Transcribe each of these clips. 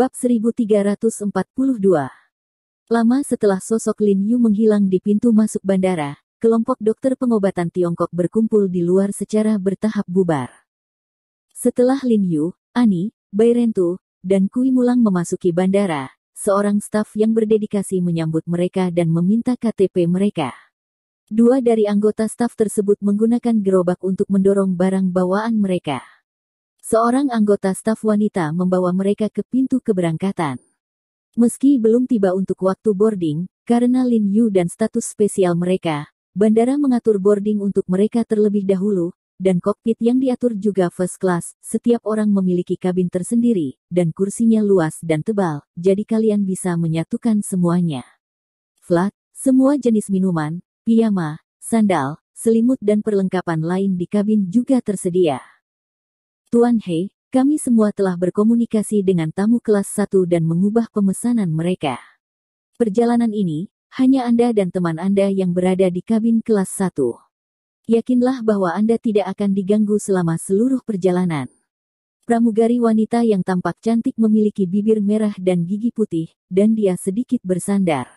Bab 1342. Lama setelah sosok Lin Yu menghilang di pintu masuk bandara, kelompok dokter pengobatan Tiongkok berkumpul di luar secara bertahap bubar. Setelah Lin Yu, Ani, Bai Rentu, dan Kui Mulang memasuki bandara, seorang staf yang berdedikasi menyambut mereka dan meminta KTP mereka. Dua dari anggota staf tersebut menggunakan gerobak untuk mendorong barang bawaan mereka. Seorang anggota staf wanita membawa mereka ke pintu keberangkatan. Meski belum tiba untuk waktu boarding, karena Lin Yu dan status spesial mereka, bandara mengatur boarding untuk mereka terlebih dahulu, dan kokpit yang diatur juga first class. Setiap orang memiliki kabin tersendiri, dan kursinya luas dan tebal, jadi kalian bisa menyatukan semuanya. Flat, semua jenis minuman, piyama, sandal, selimut dan perlengkapan lain di kabin juga tersedia. Tuan He, kami semua telah berkomunikasi dengan tamu kelas 1 dan mengubah pemesanan mereka. Perjalanan ini, hanya Anda dan teman Anda yang berada di kabin kelas 1. Yakinlah bahwa Anda tidak akan diganggu selama seluruh perjalanan. Pramugari wanita yang tampak cantik memiliki bibir merah dan gigi putih, dan dia sedikit bersandar.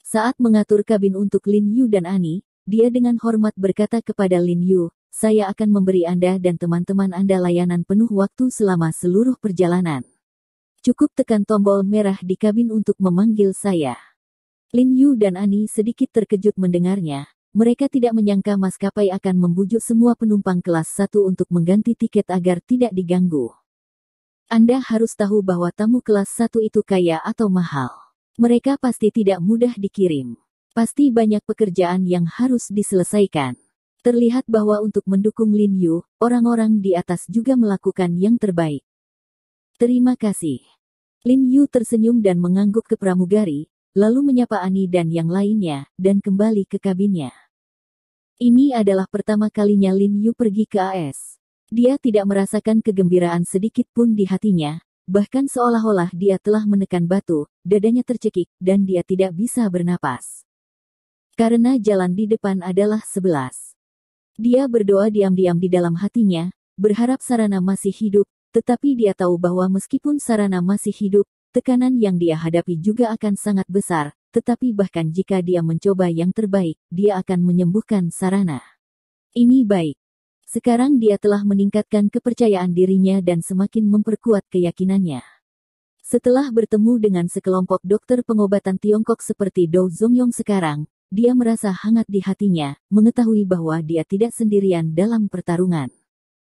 Saat mengatur kabin untuk Lin Yu dan Ani, dia dengan hormat berkata kepada Lin Yu, "Saya akan memberi Anda dan teman-teman Anda layanan penuh waktu selama seluruh perjalanan. Cukup tekan tombol merah di kabin untuk memanggil saya." Lin Yu dan Ani sedikit terkejut mendengarnya. Mereka tidak menyangka maskapai akan membujuk semua penumpang kelas 1 untuk mengganti tiket agar tidak diganggu. Anda harus tahu bahwa tamu kelas 1 itu kaya atau mahal. Mereka pasti tidak mudah dikirim. Pasti banyak pekerjaan yang harus diselesaikan. Terlihat bahwa untuk mendukung Lin Yu, orang-orang di atas juga melakukan yang terbaik. Terima kasih. Lin Yu tersenyum dan mengangguk ke pramugari, lalu menyapa Ani dan yang lainnya, dan kembali ke kabinnya. Ini adalah pertama kalinya Lin Yu pergi ke AS. Dia tidak merasakan kegembiraan sedikit pun di hatinya, bahkan seolah-olah dia telah menekan batu, dadanya tercekik, dan dia tidak bisa bernapas. Karena jalan di depan adalah 11. Dia berdoa diam-diam di dalam hatinya, berharap Sarana masih hidup, tetapi dia tahu bahwa meskipun Sarana masih hidup, tekanan yang dia hadapi juga akan sangat besar, tetapi bahkan jika dia mencoba yang terbaik, dia akan menyembuhkan Sarana. Ini baik. Sekarang dia telah meningkatkan kepercayaan dirinya dan semakin memperkuat keyakinannya. Setelah bertemu dengan sekelompok dokter pengobatan Tiongkok seperti Dou Zongyong sekarang, dia merasa hangat di hatinya, mengetahui bahwa dia tidak sendirian dalam pertarungan.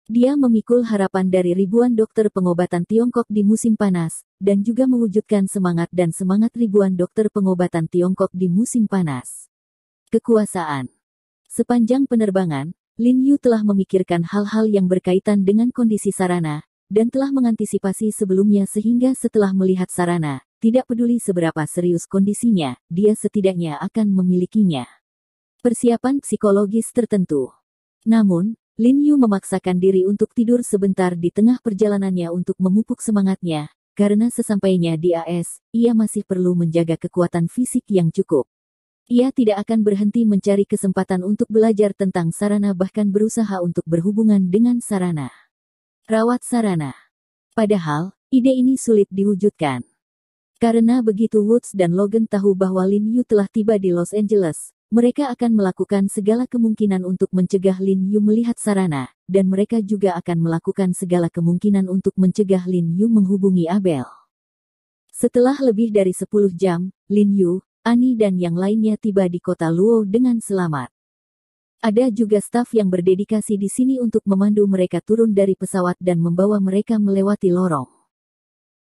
Dia memikul harapan dari ribuan dokter pengobatan Tiongkok di musim panas, dan juga mewujudkan semangat dan semangat ribuan dokter pengobatan Tiongkok di musim panas. Kekuasaan. Sepanjang penerbangan, Lin Yu telah memikirkan hal-hal yang berkaitan dengan kondisi Sarana, dan telah mengantisipasi sebelumnya sehingga setelah melihat Sarana, tidak peduli seberapa serius kondisinya, dia setidaknya akan memilikinya. Persiapan psikologis tertentu. Namun, Lin Yu memaksakan diri untuk tidur sebentar di tengah perjalanannya untuk memupuk semangatnya, karena sesampainya di AS, ia masih perlu menjaga kekuatan fisik yang cukup. Ia tidak akan berhenti mencari kesempatan untuk belajar tentang Sarana bahkan berusaha untuk berhubungan dengan Sarana. Rawat Sarana. Padahal, ide ini sulit diwujudkan. Karena begitu Woods dan Logan tahu bahwa Lin Yu telah tiba di Los Angeles, mereka akan melakukan segala kemungkinan untuk mencegah Lin Yu melihat Sarana, dan mereka juga akan melakukan segala kemungkinan untuk mencegah Lin Yu menghubungi Abel. Setelah lebih dari 10 jam, Lin Yu, Ani dan yang lainnya tiba di kota Luo dengan selamat. Ada juga staf yang berdedikasi di sini untuk memandu mereka turun dari pesawat dan membawa mereka melewati lorong.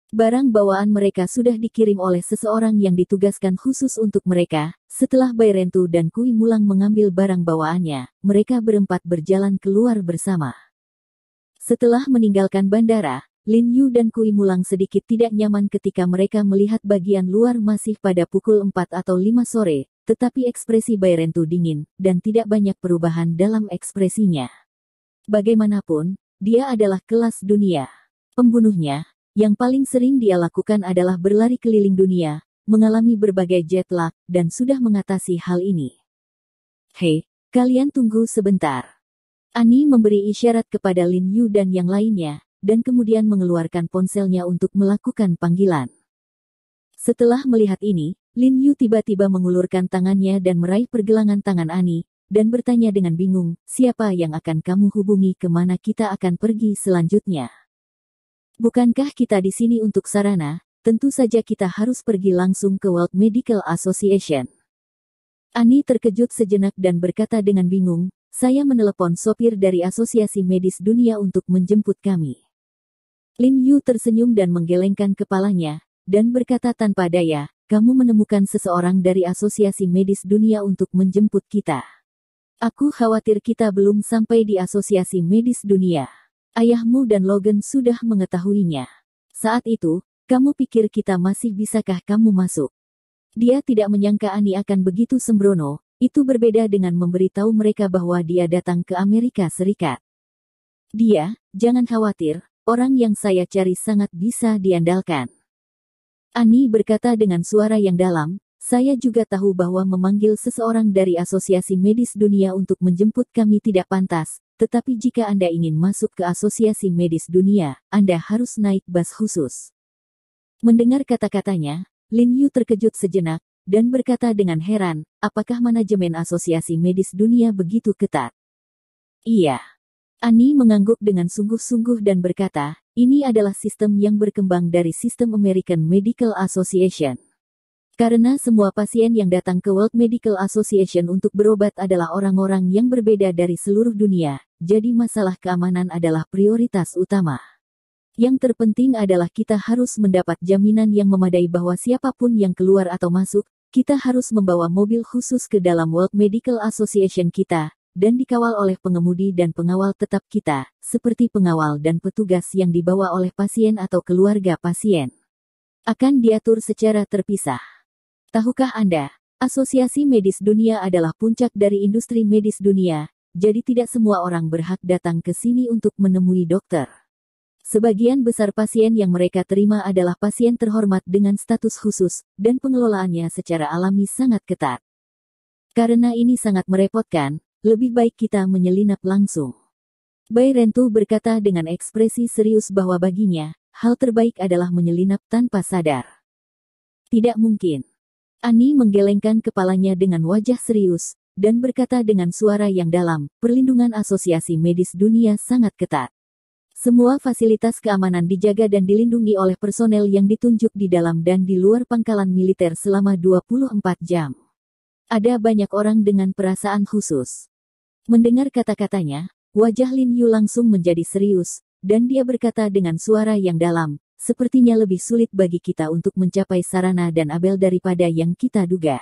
Barang bawaan mereka sudah dikirim oleh seseorang yang ditugaskan khusus untuk mereka. Setelah Bai Rentu dan Kui Mulang mengambil barang bawaannya, mereka berempat berjalan keluar bersama. Setelah meninggalkan bandara, Lin Yu dan Kui Mulang sedikit tidak nyaman ketika mereka melihat bagian luar masih pada pukul 4 atau 5 sore, tetapi ekspresi Bai Rentu dingin, dan tidak banyak perubahan dalam ekspresinya. Bagaimanapun, dia adalah kelas dunia. Pembunuhnya, yang paling sering dia lakukan adalah berlari keliling dunia, mengalami berbagai jet lag, dan sudah mengatasi hal ini. Hei, kalian tunggu sebentar. Ani memberi isyarat kepada Lin Yu dan yang lainnya, dan kemudian mengeluarkan ponselnya untuk melakukan panggilan. Setelah melihat ini, Lin Yu tiba-tiba mengulurkan tangannya dan meraih pergelangan tangan Ani, dan bertanya dengan bingung, siapa yang akan kamu hubungi, kemana kita akan pergi selanjutnya? Bukankah kita di sini untuk sarana? Tentu saja kita harus pergi langsung ke World Medical Association. Ani terkejut sejenak dan berkata dengan bingung, saya menelepon sopir dari Asosiasi Medis Dunia untuk menjemput kami. Lin Yu tersenyum dan menggelengkan kepalanya, dan berkata tanpa daya, kamu menemukan seseorang dari Asosiasi Medis Dunia untuk menjemput kita. Aku khawatir kita belum sampai di Asosiasi Medis Dunia. Ayahmu dan Logan sudah mengetahuinya. Saat itu, kamu pikir kita masih bisakah kamu masuk? Dia tidak menyangka Ani akan begitu sembrono, itu berbeda dengan memberitahu mereka bahwa dia datang ke Amerika Serikat. Dia, jangan khawatir, orang yang saya cari sangat bisa diandalkan. Ani berkata dengan suara yang dalam, saya juga tahu bahwa memanggil seseorang dari Asosiasi Medis Dunia untuk menjemput kami tidak pantas, tetapi jika Anda ingin masuk ke Asosiasi Medis Dunia, Anda harus naik bus khusus. Mendengar kata-katanya, Lin Yu terkejut sejenak, dan berkata dengan heran, apakah manajemen Asosiasi Medis Dunia begitu ketat? Iya. Ani mengangguk dengan sungguh-sungguh dan berkata, ini adalah sistem yang berkembang dari sistem American Medical Association. Karena semua pasien yang datang ke World Medical Association untuk berobat adalah orang-orang yang berbeda dari seluruh dunia, jadi masalah keamanan adalah prioritas utama. Yang terpenting adalah kita harus mendapat jaminan yang memadai bahwa siapapun yang keluar atau masuk, kita harus membawa mobil khusus ke dalam World Medical Association kita, dan dikawal oleh pengemudi dan pengawal tetap kita, seperti pengawal dan petugas yang dibawa oleh pasien atau keluarga pasien. Akan diatur secara terpisah. Tahukah Anda, Asosiasi Medis Dunia adalah puncak dari industri medis dunia, jadi tidak semua orang berhak datang ke sini untuk menemui dokter. Sebagian besar pasien yang mereka terima adalah pasien terhormat dengan status khusus, dan pengelolaannya secara alami sangat ketat. Karena ini sangat merepotkan, lebih baik kita menyelinap langsung. Bai Rentu berkata dengan ekspresi serius bahwa baginya, hal terbaik adalah menyelinap tanpa sadar. Tidak mungkin. Ani menggelengkan kepalanya dengan wajah serius, dan berkata dengan suara yang dalam, perlindungan Asosiasi Medis Dunia sangat ketat. Semua fasilitas keamanan dijaga dan dilindungi oleh personel yang ditunjuk di dalam dan di luar pangkalan militer selama 24 jam. Ada banyak orang dengan perasaan khusus. Mendengar kata-katanya, wajah Lin Yu langsung menjadi serius, dan dia berkata dengan suara yang dalam, sepertinya lebih sulit bagi kita untuk mencapai Sarana dan Abel daripada yang kita duga.